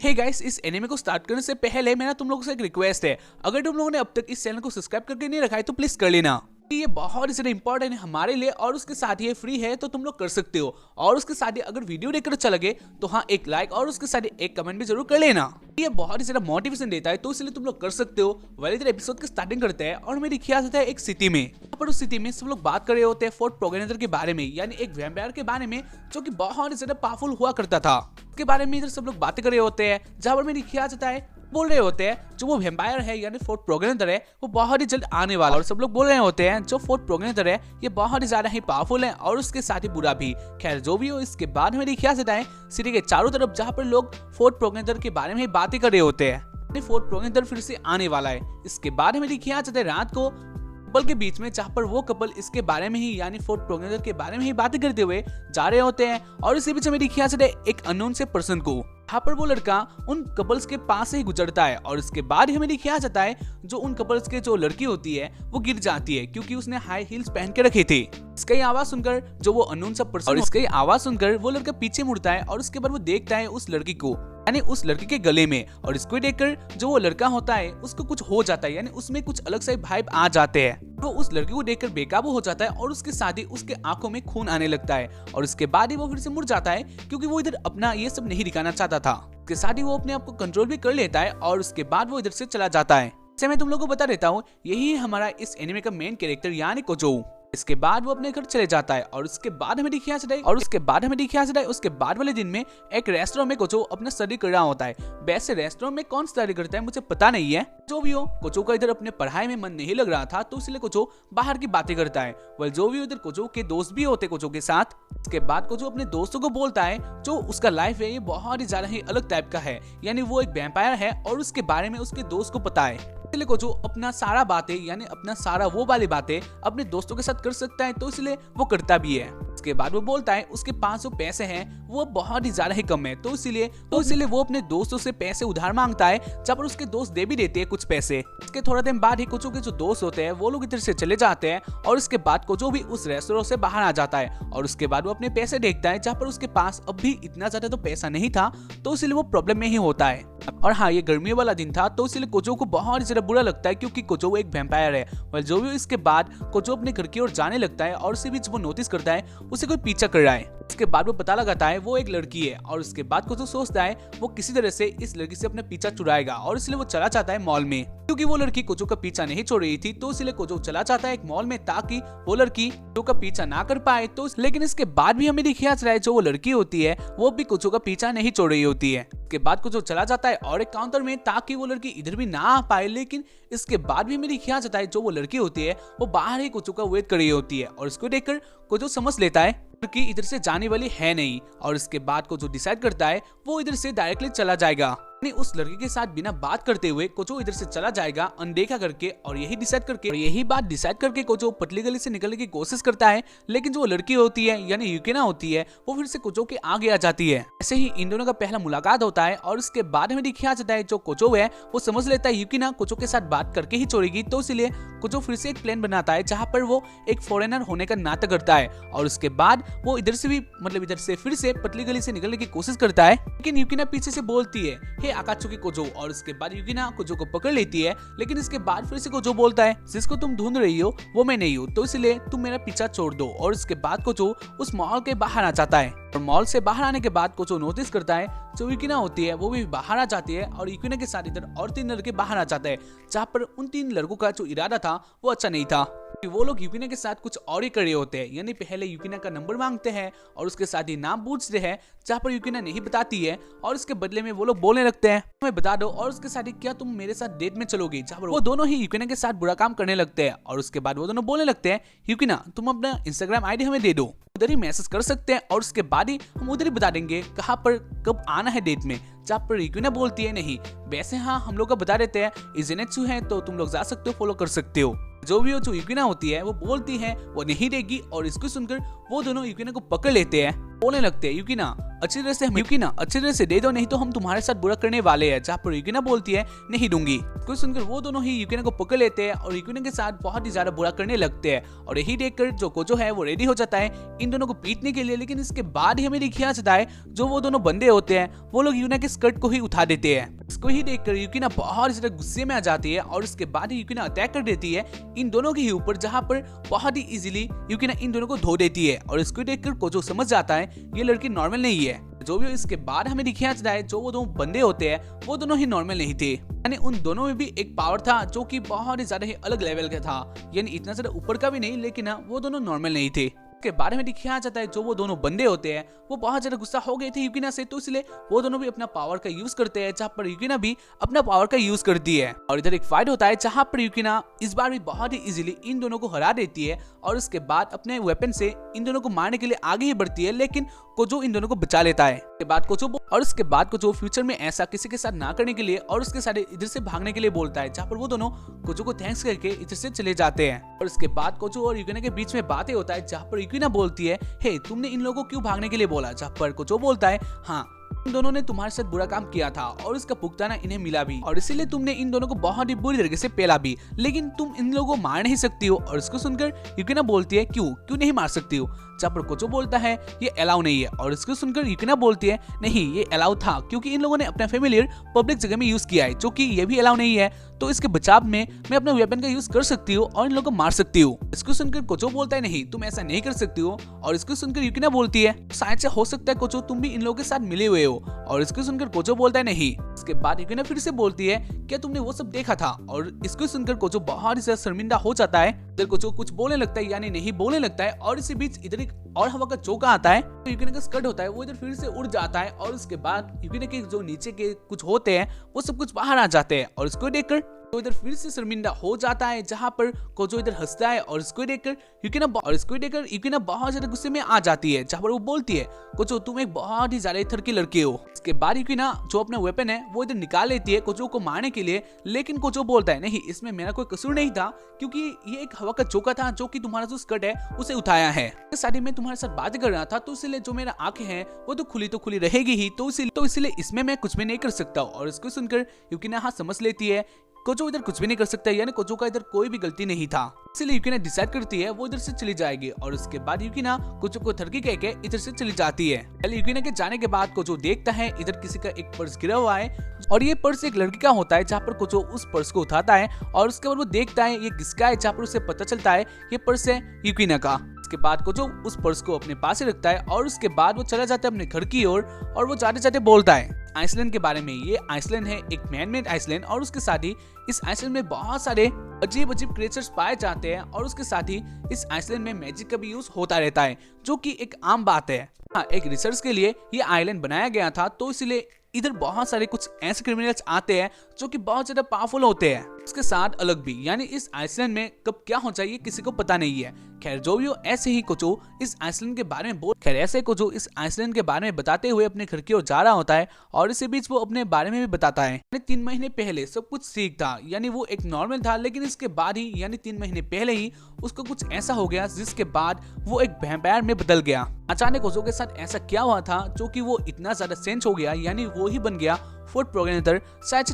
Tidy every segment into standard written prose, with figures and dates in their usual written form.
Hey guys, इस anime को start करने से पहले मेरा तुम लोगों से एक रिक्वेस्ट है। अगर तुम लोगों ने अब तक इस चैनल को सब्सक्राइब करके नहीं रखा है तो प्लीज कर लेना। ये बहुत ही ज्यादा इंपॉर्टेंट है हमारे लिए और उसके साथ ही फ्री है तो तुम लोग कर सकते हो। और उसके साथ ही अगर वीडियो देखकर अच्छा लगे तो हाँ, एक लाइक और उसके साथ ही एक कमेंट भी जरूर कर लेना। ये बहुत ही ज्यादा मोटिवेशन देता है तो इसलिए तुम लोग कर सकते हो। वाले एपिसोड की स्टार्टिंग करते हैं और मेरी ख्याल आता है एक सिटी में। पर उस सिटी में सब लोग बात कर रहे होते हैं फोर्ट प्रोगेनेटर के बारे में, यानी एक वैम्पायर के बारे में जो कि बहुत ही ज्यादा पावरफुल हुआ करता था। उसके बारे में इधर सब लोग बातें कर रहे होते हैं, जहाँ पर मेरी ख्याल आता है बोल रहे होते हैं जो वो वैम्पायर है यानी फोर्ट प्रोगेनेटर है वो बहुत ही जल्द आने वाला है। और सब लोग बोल रहे होते हैं जो फोर्ट प्रोगेनेटर है ये बहुत ही ज्यादा ही पावरफुल है और उसके साथ ही बुरा भी। खैर जो भी हो, इसके बाद मेरी ख्याल से है सिटी के चारों तरफ जहाँ पर लोग फोर्ट प्रोगेनेटर के बारे में बातें कर रहे होते हैं। फोर्ट प्रोगेनेटर फिर से आने वाला है। इसके बाद मेरी ख्याल से रात को कपल के बीच में, जहाँ पर वो कपल इसके बारे में ही यानी फोर्ट प्रोगेनेटर के बारे में ही बातें करते हुए जा रहे होते हैं। और इसी बीच मेरी ख्याल से एक अननोन से पर्सन को यहाँ पर वो लड़का उन कपल्स के पास से ही गुजरता है और इसके बाद ही मेरी ख्याल आता है जो उन कपल्स के जो लड़की होती है वो गिर जाती है क्योंकि उसने हाई हील्स पहन के रखे थे। इसका आवाज सुनकर जो वो अननोन सा पर्सन और इसका आवाज सुनकर वो लड़का पीछे मुड़ता है और उसके बाद वो देखता है उस लड़की को यानी उस लड़की के गले में। और इसको देखकर जो वो लड़का होता है उसको कुछ हो जाता है यानी उसमें कुछ अलग से वाइब आ जाते हैं। वो उस लड़की को देखकर बेकाबू हो जाता है और उसके साथ ही उसके आंखों में खून आने लगता है। और इसके बाद ही वो फिर से मुड़ जाता है क्योंकि वो इधर अपना ये सब नहीं दिखाना चाहता था। इसके साथ ही वो अपने आप को कंट्रोल भी कर लेता है और उसके बाद वो इधर से चला जाता है। इसे मैं तुम लोगों को बता देता हूँ, यही हमारा इस एनिमे का मेन कैरेक्टर यानी कोजो। इसके बाद वो अपने घर चले जाता है और उसके बाद हमें दिखाया जाता है उसके बाद वाले दिन में एक रेस्टोरेंट में कोचो अपना स्टडी कर रहा होता है। वैसे रेस्टोरेंट में कौन स्टडी करता है मुझे पता नहीं है। जो भी हो, कोचो का इधर अपने पढ़ाई में मन नहीं लग रहा था तो इसलिए कोचो बाहर की बातें करता है। वह जो भी उधर कोचो के दोस्त भी होते कोचो के साथ। इसके बाद कोचो अपने दोस्तों को बोलता है जो उसका लाइफ है ये बहुत ही ज्यादा ही अलग टाइप का है, यानी वो एक वैम्पायर है और उसके बारे में उसके दोस्त को पता है। इसलिए कोचो अपना सारा बातें यानी अपना सारा वो वाली बातें अपने दोस्तों के साथ कर सकता है तो इसलिए वो करता भी है। उसके बाद वो बोलता है उसके पास जो पैसे हैं वो बहुत ही ज्यादा ही कम है तो इसीलिए वो अपने दोस्तों से पैसे उधार मांगता है, जहाँ पर उसके दोस्त दे भी देते हैं कुछ पैसे। इसके थोड़ा दिन बाद ही कोचो के जो दोस्त होते हैं वो लोग इधर से चले जाते हैं और इसके बाद कोचो भी उस रेस्टोरेंट से बाहर आ जाता है। और उसके बाद वो अपने पैसे देखता है, जहाँ पर उसके पास अब भी इतना ज्यादा तो पैसा नहीं था तो इसलिए वो प्रॉब्लम में ही होता है। और हाँ, ये गर्मियों वाला दिन था तो इसलिए कोचो को बहुत ज्यादा बुरा लगता है क्योंकि कोचो एक वैम्पायर है। और जो भी इसके बाद कोचो अपने घर की ओर जाने लगता है और उसी बीच वो नोटिस करता है उसे कोई पीछा कर रहा है। इसके बाद वो पता लगाता है वो एक लड़की है और उसके बाद कोचो सोचता है वो किसी तरह से इस लड़की से अपना पीछा छुड़ाएगा और इसलिए वो चला जाता है मॉल में। क्योंकि वो लड़की कोचो का पीछा नहीं छोड़ रही थी तो इसलिए कोचो चला जाता है एक मॉल में ताकि वो लड़की कोचो का पीछा ना कर पाए। तो लेकिन इसके बाद भी हमें दिखाया जा रहा है जो वो लड़की होती है वो भी कोचो का पीछा नहीं छोड़ रही होती है। इसके बाद कोचो चला जाता है और एक काउंटर में ताकि वो लड़की इधर भी ना आ पाए। लेकिन इसके बाद भी मेरी ख्याल जाता है जो वो लड़की होती है वो बाहर ही कोचो का वेट कर रही होती है और इसको देखकर कोचो समझ लेता है कि इधर से जाने वाली है नहीं। और इसके बाद कोचो डिसाइड करता है वो इधर से डायरेक्टली चला जाएगा, उस लड़की के साथ बिना बात करते हुए कोचो इधर से चला जाएगा अनदेखा करके। और यही बात डिसाइड करके कोचो पतली गली से निकलने की कोशिश करता है। लेकिन जो लड़की होती है यानी यूकिना होती है वो फिर से कोचो के आगे आ जाती है। ऐसे ही इन दोनों का पहला मुलाकात होता है और इसके बाद हमें दिखाया जाता है जो कोचो है वो समझ लेता है यूकिना कोचो के साथ बात करके ही छोड़ेगी। तो इसलिए कोचो फिर से एक प्लान बनाता है जहाँ पर वो एक फॉरेनर होने का नाटक करता है और उसके बाद वो इधर से फिर से पतली गली से निकलने की कोशिश करता है। लेकिन यूकिना पीछे से बोलती है हे आकात्सुकी कोजो, और उसके बाद यूकिना कोजो को पकड़ लेती है। लेकिन इसके बाद फिर से कोजो बोलता है जिसको तुम ढूंढ रही हो वो मैं नहीं हूँ तो इसलिए तुम मेरा पीछा छोड़ दो। और इसके बाद कोजो उस मॉल के बाहर आ जाता है और मॉल से बाहर आने के बाद कोचो नोटिस करता है जो यूकिना होती है वो भी बाहर आ जाती है और यूकिना के साथ इधर और 3 लड़के बाहर आ जाते हैं, जहाँ पर उन 3 लड़कों का जो इरादा था वो अच्छा नहीं था। वो लोग यूकिना के साथ कुछ और ही कर रहे होते हैं, यानी पहले यूकिना का नंबर मांगते हैं और उसके साथ ही नाम पूछते हैं, जहाँ पर यूकिना नहीं बताती है और इसके बदले में वो लोग बोलने लगते हैं मैं बता दो और उसके साथ ही क्या तुम मेरे साथ डेट में चलोगी, जहाँ पर वो दोनों ही यूकिना के साथ बुरा काम करने लगते हैं। और उसके बाद वो दोनों बोलने लगते हैं यूकिना तुम अपना इंस्टाग्राम आईडी हमें दे दो, उधर ही मैसेज कर सकते हैं और उसके बाद ही हम उधर ही बता देंगे कहाँ पर कब आना है डेट में। जहाँ पर यूकिना बोलती है नहीं वैसे हाँ हम लोग का बता देते हैं इज़ेनेत्सु है तो तुम लोग जा सकते हो फॉलो कर सकते हो। जो भी हो जो यूकिना होती है वो बोलती है वो नहीं देगी और इसको सुनकर वो दोनों यूकिना को पकड़ लेते हैं बोलने लगते हैं यूकिना अच्छी तरह से यूकिना अच्छी तरह से दे दो, नहीं तो हम तुम्हारे साथ बुरा करने वाले हैं। जहाँ पर यूकिना बोलती है नहीं दूंगी। कुछ सुनकर वो दोनों ही यूकिना को पकड़ लेते हैं और यूकिना के साथ बहुत ही ज्यादा बुरा करने लगते हैं। और यही देखकर जो कोजो है वो रेडी हो जाता है इन दोनों को पीटने के लिए। लेकिन इसके बाद ही हमें दिखाया जाता है जो वो दोनों बंदे होते हैं वो लोग यूकिना के स्कर्ट को ही उठा देते हैं। इसको ही देखकर यूकिना बहुत ज्यादा गुस्से में आ जाती है और इसके बाद ही यूकिना अटैक कर देती है इन दोनों के ऊपर, जहाँ पर बहुत ही इजीली यूकिना इन दोनों को धो देती है। और इसको देखकर कोजो समझ जाता है ये लड़की नॉर्मल नहीं है। जो भी इसके बाद हमें दिखाया जाता है जो वो दोनों बंदे होते हैं वो दोनों ही नॉर्मल नहीं थे, यानी उन दोनों में भी एक पावर था जो कि बहुत ही ज्यादा ही अलग लेवल का था, यानी इतना ज्यादा ऊपर का भी नहीं, लेकिन वो दोनों नॉर्मल नहीं थे। के बारे में दिखाया जाता है जो वो दोनों बंदे होते हैं वो बहुत ज्यादा गुस्सा हो गए थे यूकिना से, तो इसलिए वो दोनों भी अपना पावर का यूज करते हैं, जहाँ पर यूकिना भी अपना पावर का यूज करती है। और इधर एक फाइट होता है जहाँ पर यूकिना इस बार भी बहुत ही इजीली इन दोनों को हरा देती है और उसके बाद अपने वेपन से इन दोनों को मारने के लिए आगे ही बढ़ती है, लेकिन कोजो इन दोनों को बचा लेता है। उसके बाद कोजो फ्यूचर में ऐसा किसी के साथ ना करने के लिए और उसके साथ इधर से भागने के लिए बोलता है, जहाँ पर वो दोनों कोजो को थैंक्स करके इधर से चले जाते हैं। और उसके बाद कोजो और यूकिना के बीच में बातें होता है, जहाँ पर यूकिना बोलती है हे तुमने इन लोगों को क्यों भागने के लिए बोला, जहाँ पर कोजो बोलता है हाँ इन दोनों ने तुम्हारे साथ बुरा काम किया था और इसका भुगतान इन्हें मिला भी, और इसीलिए तुमने इन दोनों को बहुत ही बुरी तरीके से पेला भी, लेकिन तुम इन लोगों को मार नहीं सकती हो। और इसको सुनकर यूकिना बोलती है क्यों नहीं मार सकती हो, जहाँ पर कोजो बोलता है ये अलाउ नहीं है। और इसको सुनकर यूकिना बोलती है नहीं ये अलाउ था, क्योंकि इन लोगों ने अपना फेमिलियर पब्लिक जगह में यूज किया है, जो कि ये भी अलाउ नहीं है, तो इसके बचाव में मैं अपना वेपन का यूज कर सकती हूँ और इन लोगों को मार सकती हूँ। इसको सुनकर कोजो बोलता है नहीं तुम ऐसा नहीं कर सकती हो। और इसको सुनकर यूकिना बोलती है शायद से हो सकता है कोजो तुम भी इन लोगों के साथ मिले हुए हो। और इसको सुनकर कोजो बोलता है नहीं। इसके बाद यूकिना फिर से बोलती है क्या तुमने वो सब देखा था। और इसको सुनकर कोजो बहुत ही ज्यादा शर्मिंदा हो जाता है। इधर कोजो कुछ बोलने लगता है यानी नहीं बोलने लगता है, और इसी बीच इधर एक और हवा का झोंका आता है, तो यूकिना का स्कर्ट होता है वो इधर फिर से उड़ जाता है। और उसके बाद यूकिना के जो नीचे के कुछ होते हैं वो सब कुछ बाहर आ जाते हैं। और इसको देखकर तो इधर फिर से शर्मिंदा हो जाता है, जहाँ पर कोजो इधर हंसता है। और इसको देखकर यूकिना बहुत ज्यादा गुस्से में आ जाती है, जहाँ पर वो बोलती है कोजो तुम एक बहुत ही ज्यादा थर की लड़की हो। इसके बाद यूकिना जो अपना वेपन है वो इधर निकाल लेती है कोजो को मारने के लिए, लेकिन कोजो बोलता है नहीं इसमें मेरा कोई कसूर नहीं था, क्योंकि ये एक हवा का झोंका था जो कि तुम्हारा जो स्कर्ट है उसे उठाया है। शादी में तुम्हारे साथ बात कर रहा था, तो इसलिए जो मेरा आंखें हैं वो तो खुली रहेगी ही, तो इसलिए इसमें मैं कुछ भी नहीं कर सकता। और इसको सुनकर यूकिना हाँ समझ लेती है कोजो इधर कुछ भी नहीं कर सकता, यानी कोजो का इधर कोई भी गलती नहीं था। इसलिए यूकिना डिसाइड करती है वो इधर से चली जाएगी। और उसके बाद यूकिना कोजो को थरकी कह के इधर से चली जाती है। पहले यूकिना के जाने के बाद कोजो देखता है इधर किसी का एक पर्स गिरा हुआ है, और ये पर्स एक लड़की का होता है, जहाँ पर कोजो उस पर्स को उठाता है। और उसके बाद वो देखता है ये किसका है, जहाँ पर उसे पता चलता है ये पर्स है यूकिना का। उसके बाद कोजो उस पर्स को अपने पास ही रखता है, और उसके बाद वो चला जाता है अपने घर की ओर। और वो जाते जाते बोलता है आइसलैंड के बारे में। ये आइसलैंड है एक मैन मेड आइसलैंड, और उसके साथ ही इस आइसलैंड में बहुत सारे अजीब क्रिएचर्स पाए जाते हैं। और उसके साथ ही इस आइसलैंड में मैजिक का भी यूज होता रहता है, जो कि एक आम बात है। हाँ, एक रिसर्च के लिए ये आइलैंड बनाया गया था, तो इसलिए इधर बहुत सारे कुछ ऐसे क्रिमिनल्स आते हैं जो कि बहुत ज्यादा पावरफुल होते हैं। उसके साथ अलग भी, यानी इस आइसलैंड में कब क्या हो जाए किसी को पता नहीं है। खैर जो भी हो, ऐसे ही कोजो इस आइसलैंड के बारे में बताते हुए अपने घर की ओर जा रहा होता है। और इसी बीच वो अपने बारे में भी बताता है 3 महीने पहले सब कुछ ठीक था, यानी वो एक नॉर्मल था, लेकिन इसके बाद ही यानी 3 महीने पहले ही उसको कुछ ऐसा हो गया जिसके बाद वो एक वैम्पायर में बदल गया। अचानक कोजो के साथ ऐसा क्या हुआ था जो कि वो इतना ज्यादा चेंज हो गया, यानी वो ही बन गया फोर्थ प्रोगेनेटर। शायद से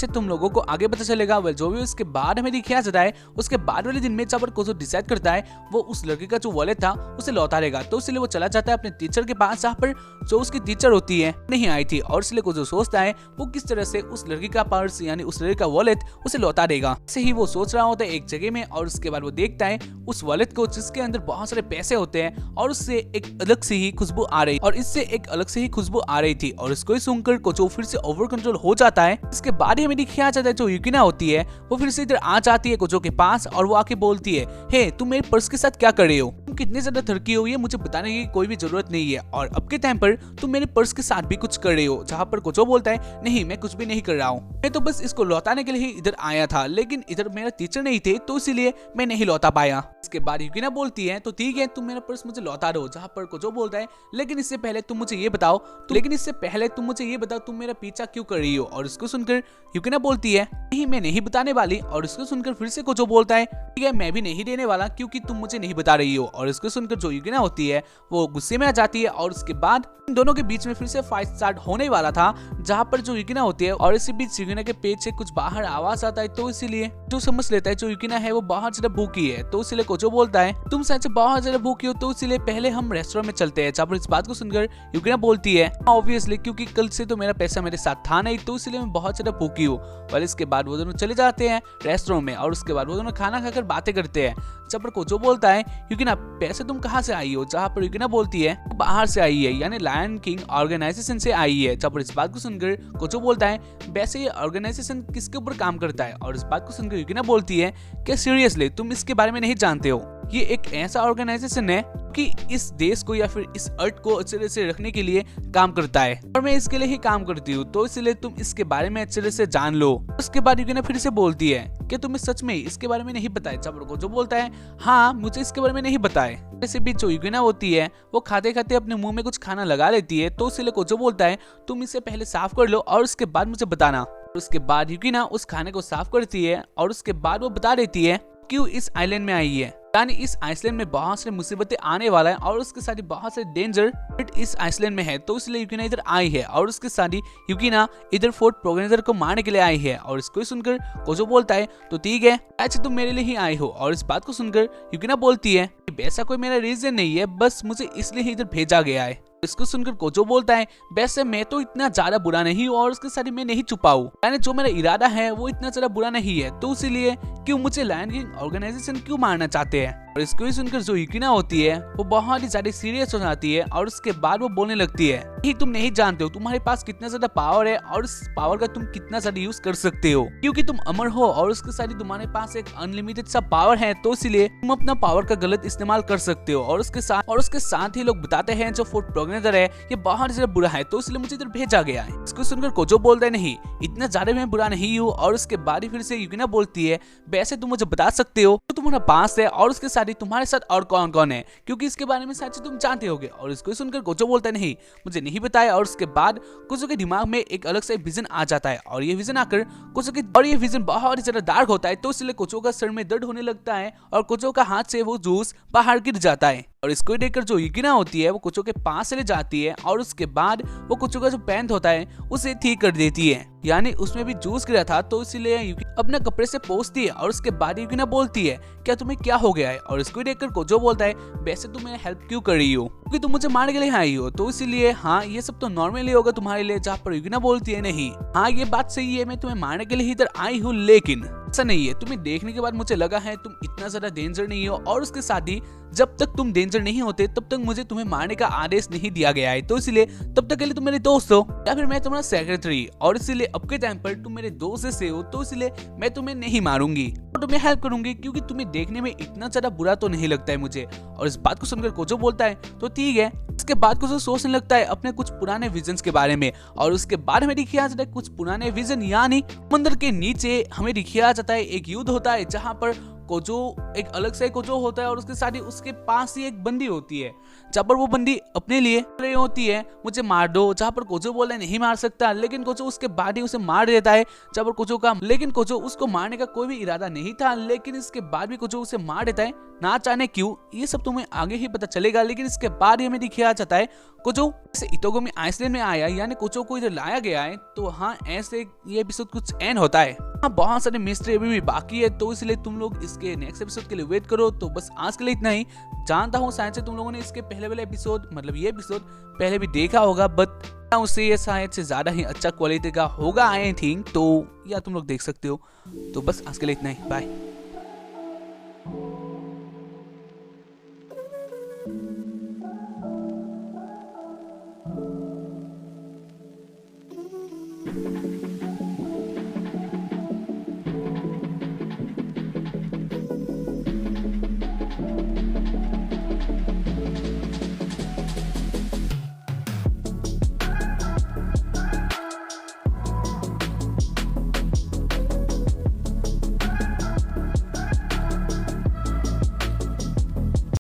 तुम लोगों को आगे पता चलेगा। वेल जो भी उसके बाद हमें दिखाया जाता है, उसके बाद वाले दिन में जब कोजो डिसाइड करता है वो उस लड़के का जो वॉलेट था उसे लौटा देगा, तो इसलिए वो चला जाता है अपने टीचर के पास, जहाँ पर जो उसकी टीचर होती है नहीं आई थी। और इसलिए कोजो सोचता है वो किस तरह से उस लड़की का पर्स यानी उस लड़के का वॉलेट उसे लौटा देगा। ऐसे ही वो सोच रहा होता है एक जगह में, और उसके बाद वो देखता है उस वॉलेट को जिसके अंदर बहुत सारे पैसे होते हैं, और उससे एक अलग से ही खुशबू आ रही थी। और इसको सुनकर कोजो फिर से ओवर कंट्रोल हो जाता है। इसके बाद ही हमें दिखाया जाता है जो यूकिना होती है वो फिर से इधर आ जाती है कोजो के पास, और वो आके बोलती है हे तुम मेरे पर्स के साथ क्या कर रहे हो, तुम कितने ज्यादा थरकी हो ये मुझे बताने की कोई भी जरूरत नहीं है, और अब के टाइम पर तुम मेरे पर्स के साथ भी कुछ कर रहे हो। जहाँ पर कोजो बोलता है नहीं मैं कुछ भी नहीं कर रहा हूँ, मैं तो बस इसको लौटाने के लिए ही इधर आया था, लेकिन इधर मेरा टीचर नहीं थे तो इसीलिए मैं नहीं लौटा पाया। इसके बाद यूकिना बोलती है तो ठीक है तुम मेरा पर्स मुझे लौटा दो। जहाँ पर कोजो बोलता है लेकिन इससे पहले तुम मुझे ये बताओ तुम मेरा पीछा क्यों कर रही हो। और इसको सुनकर यूकिना बोलती है नहीं मैं नहीं बताने वाली। और इसको सुनकर फिर से कोजो बोलता है ठीक है, मैं भी नहीं देने वाला क्योंकि तुम मुझे नहीं बता रही हो। और इसको सुनकर जो यूगिना होती है वो गुस्से में आ जाती है और उसके बाद इन दोनों के बीच में फिर से फाइट स्टार्ट होने वाला था, जहाँ पर जो यूगिना होती है और इसी बीच यूगिना के पेट से कुछ बाहर आवाज आता है। तो इसीलिए जो समझ लेता है जो यूगिना है वो बहुत ज्यादा भूखी है। तो इसीलिए कोजो बोलता है तुम शायद से बहुत ज्यादा भूखी हो, तो इसीलिए पहले हम रेस्टोरेंट में चलते हैं। जहाँ पर इस बात को सुनकर यूगिना बोलती है ऑब्वियसली, क्योंकि कल से तो मेरा पैसा मेरे साथ था नहीं, तो इसलिए मैं बहुत ज्यादा भूखी हूँ। और इसके बाद वो दोनों चले जाते हैं रेस्टोरेंट में और उसके बाद वो दोनों खाना खाकर बातें करते हैं। जब पर कोजो बोलता है यूगिना पैसे तुम कहाँ से आई हो, जहाँ पर यूगिना बोलती है बाहर से आई है, यानी लायन किंग ऑर्गेनाइजेशन से आई है। जब पर इस बात को सुनकर कोजो बोलता है वैसे ये ऑर्गेनाइजेशन किसके ऊपर काम करता है। और इस बात को सुनकर यूगिना बोलती है कि सीरियसली तुम इसके बारे में नहीं जानते हो, ये एक ऐसा ऑर्गेनाइजेशन है कि इस देश को या फिर इस अर्थ को अच्छे तरह से रखने के लिए काम करता है और मैं इसके लिए ही काम करती हूँ, तो इसलिए तुम इसके बारे में अच्छे तरह से जान लो। उसके बाद यूगिना फिर से बोलती है कि तुम्हें सच में इसके बारे में नहीं बताया। जब कोजो बोलता है हाँ मुझे इसके बारे में नहीं बताए। ऐसे बीच जो यूगिना होती है वो खाते खाते अपने मुंह में कुछ खाना लगा लेती है, तो इसलिए कोजो बोलता है तुम इसे पहले साफ कर लो और उसके बाद मुझे बताना। उसके बाद यूगिना उस खाने को साफ करती है और उसके बाद वो बता देती है क्यों इस आइलैंड में आई है, यानी इस आइसलैंड में बहुत सारी मुसीबतें आने वाला है और उसके साथ ही बहुत सारे डेंजर इस आइसलैंड में है, तो इसलिए यूगिना इधर आई है और उसके साथ ही यूगिना इधर फोर्ट प्रोगेनेटर को मारने के लिए आई है। और इसको सुनकर कोजो बोलता है तो ठीक है अच्छा तुम मेरे लिए ही आई हो। और इस बात को सुनकर यूगिना बोलती है वैसा कोई मेरा रीजन नहीं है, बस मुझे इसलिए ही इधर भेजा गया है। इसको सुनकर कोजो बोलता है वैसे मैं तो इतना ज्यादा बुरा नहीं हूँ और उसके साथ ही मैं नहीं छुपाऊं, यानी जो मेरा इरादा है वो इतना ज्यादा बुरा नहीं है, तो इसीलिए क्यों मुझे लायन किंग ऑर्गेनाइजेशन क्यों मारना चाहते हैं। और इसको ही सुनकर जो यूगिना होती है वो बहुत ही ज्यादा सीरियस हो जाती है और उसके बाद वो बोलने लगती है कि तुम नहीं जानते हो तुम्हारे पास कितना ज्यादा पावर है और इस पावर का तुम कितना ज्यादा यूज कर सकते हो, क्योंकि तुम अमर हो और उसके साथ ही तुम्हारे पास एक अनलिमिटेड सा पावर है, तो इसलिए तुम अपना पावर का गलत इस्तेमाल कर सकते हो। और उसके साथ ही लोग बताते हैं जो फोर्ट प्रोगेनेटर है ये बहुत ज्यादा बुरा है, तो इसलिए मुझे इधर भेजा गया है। इसको सुनकर कोजो बोलता है नहीं इतना ज्यादा मैं बुरा नहीं हूँ। और उसके बाद ही फिर से यूगिना बोलती है वैसे तुम मुझे बता सकते हो तो तुम्हारा पास है और उसके साथ ही तुम्हारे साथ और कौन कौन है, क्योंकि इसके बारे में सच तुम जानते होगे। और इसको सुनकर कोजो बोलता है नहीं मुझे नहीं बताया। और उसके बाद कोजो के दिमाग में एक अलग सा विजन आ जाता है और ये विजन आकर कोजो के और ये विजन बहुत ही ज्यादा डार्क होता है, तो इसलिए कोजो का सर में दर्द होने लगता है और कोजो का हाथ से वो जूस बाहर गिर जाता है। और इसको देखकर जो यूगिना होती है वो कोजो के पास चले जाती है और उसके बाद वो कोजो का जो पैंट होता है उसे ठीक कर देती है, यानी उसमें भी जूस गिरा था, तो इसीलिए यूगिना अपने कपड़े से पोंछती है। और उसके बाद यूगिना बोलती है क्या तुम्हें क्या हो गया है। और इसको देखकर कोजो बोलता है वैसे तुम मेरी हेल्प क्यों कर रही हो, क्योंकि तुम मुझे मारने के लिए आई हो, तो इसीलिए हाँ ये सब तो नॉर्मली होगा तुम्हारे लिए। जहाँ पर यूगिना बोलती है नहीं हाँ ये बात सही है मैं तुम्हें मारने के लिए इधर आई हूँ, लेकिन ऐसा नहीं है, तुम्हें देखने के बाद मुझे लगा है तुम इतना ज्यादा डेंजर नहीं हो और उसके साथ ही जब तक तुम डेंजर नहीं होते तब तक मुझे तुम्हें मारने का आदेश नहीं दिया गया है, तो इसलिए तब तक के लिए तुम मेरे दोस्त हो या फिर मैं तुम्हारा सेक्रेटरी, और इसलिए अब के टाइम पर तुम मेरे दोस्त से हो, तो इसलिए मैं तुम्हें नहीं मारूंगी और तुम्हें हेल्प करूंगी, क्योंकि तुम्हें देखने में इतना ज्यादा बुरा तो नहीं लगता है मुझे। और इस बात को सुनकर कोजो बोलता है तो ठीक है। इसके बाद कुछ सोचने लगता है अपने कुछ पुराने विजन्स के बारे में, और उसके बाद हमें दिखाया जाता है कुछ पुराने विजन, यानी मंदिर के नीचे हमें दिखाया जाता है एक युद्ध होता है जहां पर कोजो एक अलग से कोजो होता है और उसके साथ ही उसके पास ही एक बंदी होती है, जहाँ पर वो बंदी अपने लिए रही होती है मुझे मार दो, जहाँ पर कोजो बोल रहा है नहीं मार सकता, लेकिन कोजो उसके बाद ही उसे मार देता है। जहाँ पर कोजो उसको मारने का कोई भी इरादा नहीं था, लेकिन इसके बाद भी कोजो उसे मार देता है, ना जाने क्यों, ये सब तुम्हें आगे ही पता चलेगा। लेकिन इसके बाद ही हमें दिखाया जाता है कोजो ऐसे इतोगमी आइसलैंड में आया, यानी कोजो को इधर लाया गया है, तो हाँ ऐसे ये एपिसोड कुछ एंड होता है। हाँ बहुत सारे मिस्ट्री अभी भी बाकी है, तो इसलिए तुम लोग इसके नेक्स्ट एपिसोड के लिए वेट करो। तो बस आज के लिए इतना ही। जानता हूँ शायद से तुम लोगों ने इसके पहले वाले एपिसोड मतलब ये एपिसोड पहले भी देखा होगा, बट उससे ये शायद से ज्यादा ही अच्छा क्वालिटी का होगा आई थिंक, तो या तुम लोग देख सकते हो। तो बस आज के लिए इतना ही, बाय।